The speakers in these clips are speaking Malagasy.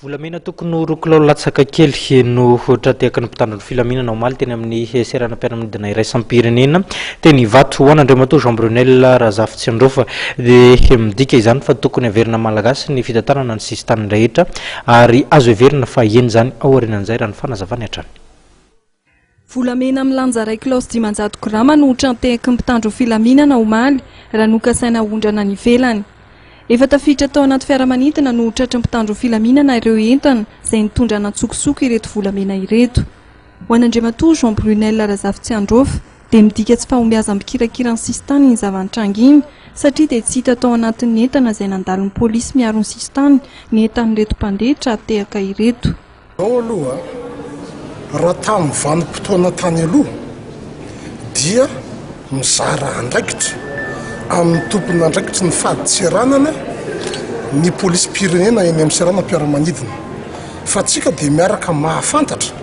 Volamena tokony roa kilao latsaka kely no tratehaky ny mpitandro filaminana omaly teny amin'ny seranam-piaramanidina iraisam-pirenena teny Ivato ho an'andriamatoa Jean Brunelle Razafitsiandraofa dia midika izany fa tokony averina malagasy ny fitantarana ny sisy tany rehetra ary azo averina fa eny zany ao aorianan'izay raha ny fanazavany hatrany. Volamena milanja 2 kilao 500 grama no tratehaky ny mpitandro filaminana omaly raha nokasaina ondrana ny ivelany. Efa tafiditra tao anaty fiaramanidina no tratry mpitandro filaminana ireo entana izay nitondra an-tsokosoko ireto volamena ireto. Ho an'andriamatoa Jean Brunelle Razafitsiandraofa dia midika tsy fahombiaza mikirakira ny sisy tany ny zava-nitranga iny satria dia tsy hita tao anatin'ny entana izay nandalo ny polisy miaro ny sisy tany ny entan'ireto mpandeha tratehaky ireto. Aloha raha tamin'ny vanim-potoana tany aloha dia mizara andraikitra amin'ny tompony andraikitra ny faditseranana ny polisy pirenena eny amin'ny seranam-piaramanidina fa tsika dia miaraka mahafantatra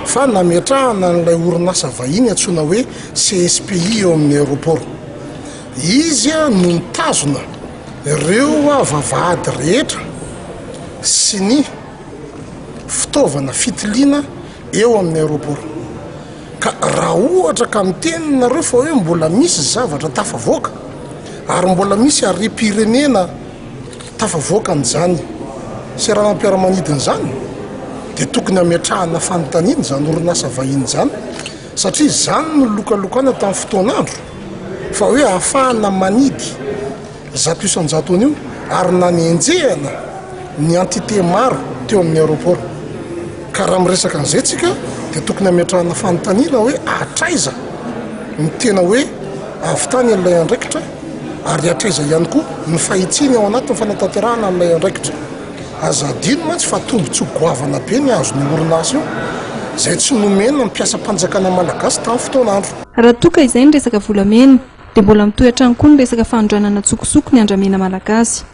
fa nametrahana n'ilay orinasa vahiny antsoina hoe CSPI eo amin'ny aéroport. Izy no nitazona ireo vavahady rehetra sy ny fitaovana fitiliana eo amin'ny aéroport. Ka raha ohatra ka miteninareo fa hoe mbola misy zavatra tafavoaka ary mbola misy ary pirenena tafavoaka n'izany seranam-piaramanidina izany dia tokony ametrahana fanontaniana izany orinasa vahiny izany satria izany no lokalokana tamin'ny fotoan'andro fa hoe ahafahana manidy zato isan-jato an'io ary nanenjehana ny entité maro teo amin'ny aéroport. Ka raha miresaka an'izay tsika dia tokony ametrahana fanontaniana hoe atraiza ny tena hoe avy tany an'ilay andraikitra ary atraiza ihany koa ny fahitsiny ao anatin'ny fanatanterahana an'ilay andraikitra. Aza adino mantsy fa tombontso goavana be ny azony orinasa io izay tsy nomena mpiasa-panjakana malagasy tamin'ny fotoan'andro. Raha toka izay ny resaka volamena dia mbola mitohy hatrany koa ny resaka fanondranana an-tsokosoko ny andramena malagasy.